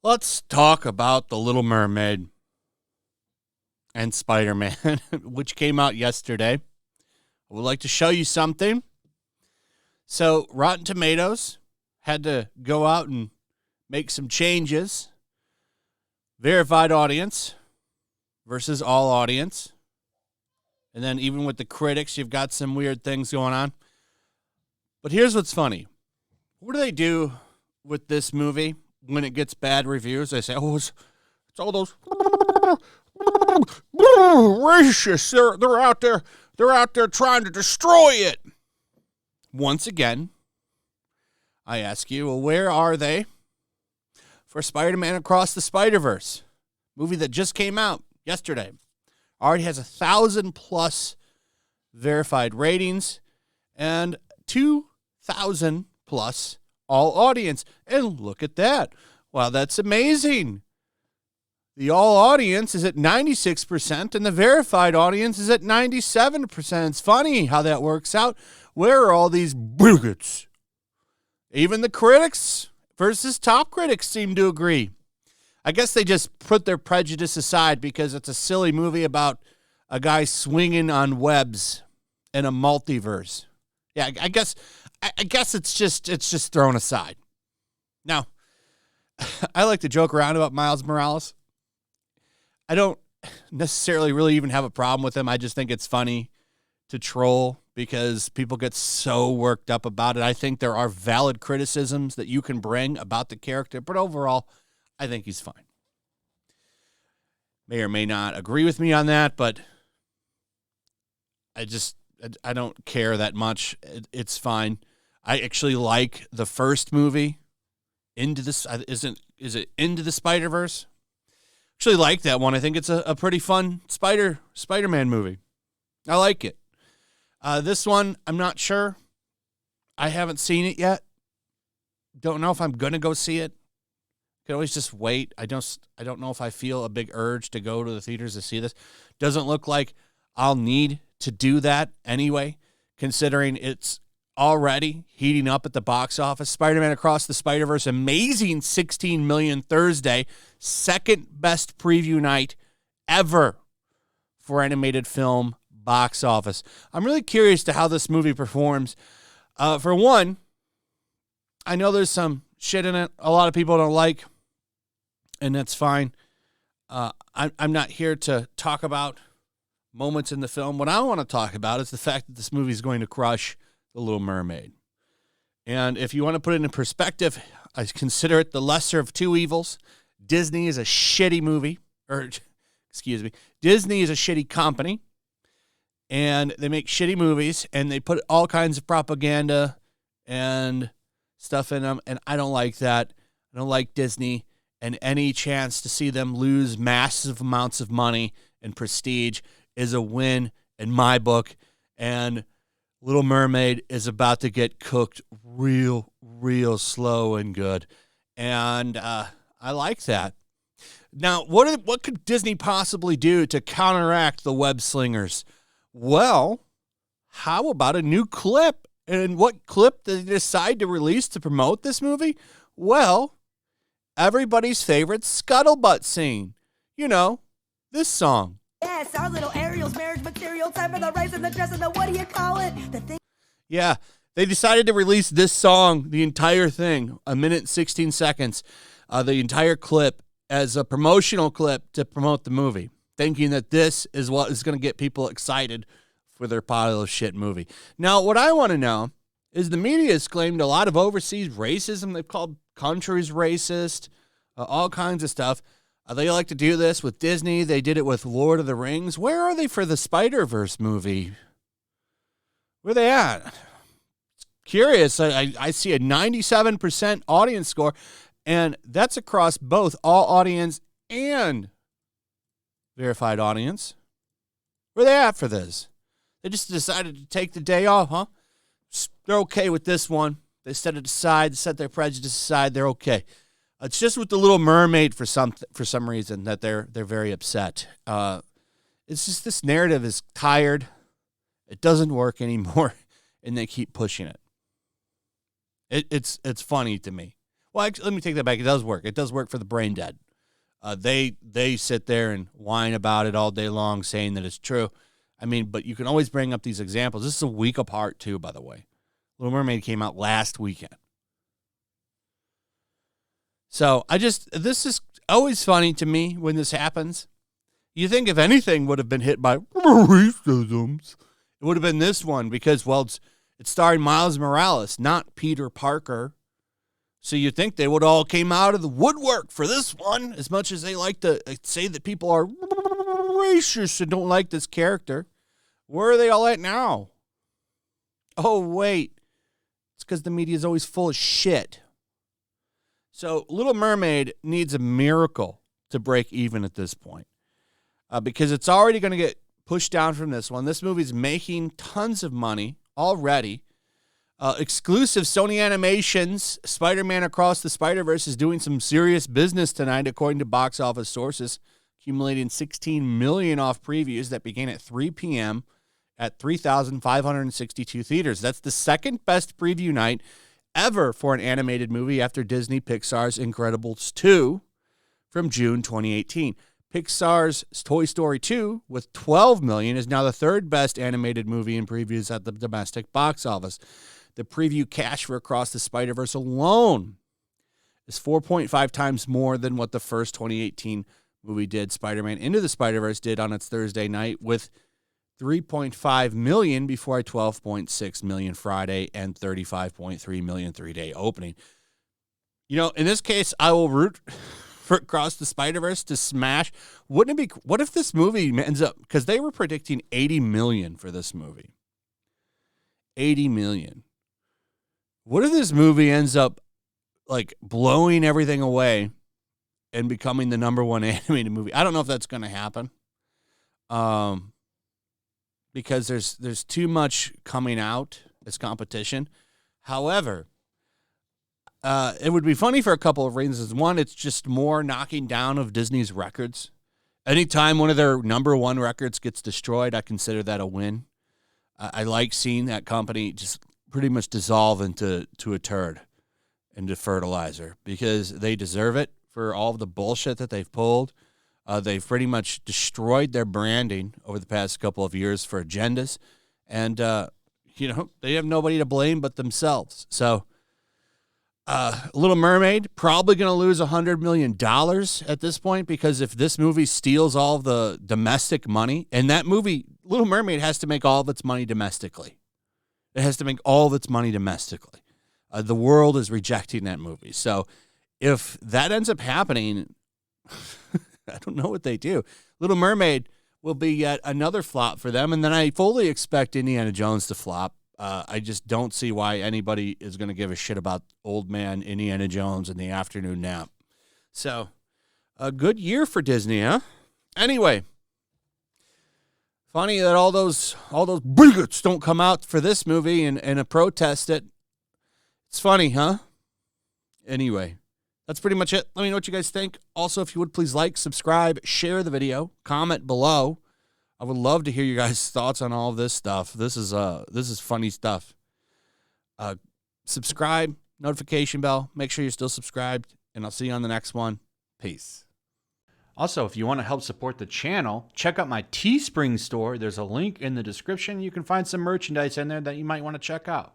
Let's talk about The Little Mermaid and Spider-Man, which came out yesterday. I would like to show you something. So Rotten Tomatoes had to go out and make some changes. Verified audience versus all audience. And then even with the critics, you've got some weird things going on. But here's what's funny. What do they do with this movie when it gets bad reviews? They say, oh, it's all those racist. They're out there trying to destroy it. Once again, I ask you, well, where are they for Spider-Man Across the Spider-Verse? Movie that just came out yesterday. Already has 1,000+ verified ratings and 2,000+ all audience. And look at that. Wow, that's amazing. The all audience is at 96% and the verified audience is at 97%. It's funny how that works out. Where are all these bigots? Even the critics versus top critics seem to agree. I guess they just put their prejudice aside because it's a silly movie about a guy swinging on webs in a multiverse. Yeah, I guess it's just thrown aside. Now, I like to joke around about Miles Morales. I don't necessarily really even have a problem with him. I just think it's funny to troll because people get so worked up about it. I think there are valid criticisms that you can bring about the character, but overall, I think he's fine. May or may not agree with me on that, but I don't care that much. It's fine. I actually like the first movie, Into the Into the Spider-Verse? Actually like that one. I think it's a pretty fun Spider-Man movie. I like it. This one, I'm not sure. I haven't seen it yet. Don't know if I'm going to go see it. Could always just wait. I don't know if I feel a big urge to go to the theaters to see this. Doesn't look like I'll need to do that anyway, considering it's already heating up at the box office. Spider-Man Across the Spider-Verse, amazing 16 million Thursday, second best preview night ever for animated film box office. I'm really curious to how this movie performs. For one, I know there's some shit in it a lot of people don't like, and that's fine. I'm not here to talk about moments in the film. What I want to talk about is the fact that this movie is going to crush The Little Mermaid. And if you want to put it in perspective, I consider it the lesser of two evils. Disney is a shitty movie, Disney is a shitty company, and they make shitty movies, and they put all kinds of propaganda and stuff in them, and I don't like that. I don't like Disney, and any chance to see them lose massive amounts of money and prestige is a win in my book, and Little Mermaid is about to get cooked real slow and good, and I like that. Now, what could Disney possibly do to counteract the web slingers? Well, how about a new clip? And what clip did they decide to release to promote this movie? Well, everybody's favorite scuttlebutt scene. You know, this song. Yes, our little Ariel's marriage material, time for the rice and the dress and the what do you call it? The thing. Yeah, they decided to release this song, the entire thing, 1 minute 16 seconds, the entire clip as a promotional clip to promote the movie, thinking that this is what is going to get people excited for their pile of shit movie. Now, what I want to know is the media has claimed a lot of overseas racism. They've called countries racist, all kinds of stuff. They like to do this with Disney. They did it with Lord of the Rings. Where are they for the Spider-Verse movie? Where are they at? Curious. I see a 97% audience score, and that's across both all audience and verified audience. Where are they at for this? They just decided to take the day off, huh? They're okay with this one. They set it aside, set their prejudice aside. They're okay. It's just with the Little Mermaid for some reason that they're very upset. It's just this narrative is tired. It doesn't work anymore, and they keep pushing it. It's funny to me. Well, actually, let me take that back. It does work. It does work for the brain dead. They sit there and whine about it all day long, saying that it's true. I mean, but you can always bring up these examples. This is a week apart, too, by the way. Little Mermaid came out last weekend. So this is always funny to me when this happens. You think if anything would have been hit by racisms, it would have been this one because, well, it's starring Miles Morales, not Peter Parker. So you think they would all came out of the woodwork for this one, as much as they like to say that people are racist and don't like this character. Where are they all at now? Oh, wait. It's because the media is always full of shit. So Little Mermaid needs a miracle to break even at this point. Because it's already going to get pushed down from this one. This movie's making tons of money already. Exclusive Sony Animations, Spider-Man Across the Spider-Verse is doing some serious business tonight, according to box office sources, accumulating $16 million off previews that began at 3 p.m. at 3,562 theaters. That's the second best preview night ever for an animated movie after Disney Pixar's Incredibles 2 from June 2018. Pixar's Toy Story 2, with $12 million, is now the third best animated movie in previews at the domestic box office. The preview cash for Across the Spider-Verse alone is 4.5 times more than what the first 2018 movie did. Spider-Man Into the Spider-Verse did on its Thursday night with $3.5 million before a $12.6 million Friday and $35.3 million three-day opening. You know, in this case, I will root for Across the Spider-Verse to smash. Wouldn't it be? What if this movie ends up, because they were predicting $80 million for this movie. $80 million. What if this movie ends up like blowing everything away and becoming the number one animated movie? I don't know if that's going to happen. Because there's too much coming out as competition. However, it would be funny for a couple of reasons. One, it's just more knocking down of Disney's records. Anytime one of their number one records gets destroyed, I consider that a win. I like seeing that company just pretty much dissolve into a turd, into fertilizer, because they deserve it for all of the bullshit that they've pulled. They've pretty much destroyed their branding over the past couple of years for agendas. And, they have nobody to blame but themselves. So, Little Mermaid, probably going to lose $100 million at this point, because if this movie steals all of the domestic money, and that movie, Little Mermaid, has to make all of its money domestically. It has to make all of its money domestically. The world is rejecting that movie. So if that ends up happening, I don't know what they do. Little Mermaid will be yet another flop for them, and then I fully expect Indiana Jones to flop. I just don't see why anybody is going to give a shit about old man Indiana Jones and the afternoon nap. So, a good year for Disney, huh? Anyway, funny that all those bigots don't come out for this movie and protest it. It's funny, huh? Anyway, that's pretty much it. Let me know what you guys think. Also, if you would, please like, subscribe, share the video, comment below. I would love to hear you guys' thoughts on all of this stuff. This is funny stuff. Subscribe, notification bell. Make sure you're still subscribed, and I'll see you on the next one. Peace. Also, if you want to help support the channel, check out my Teespring store. There's a link in the description. You can find some merchandise in there that you might want to check out.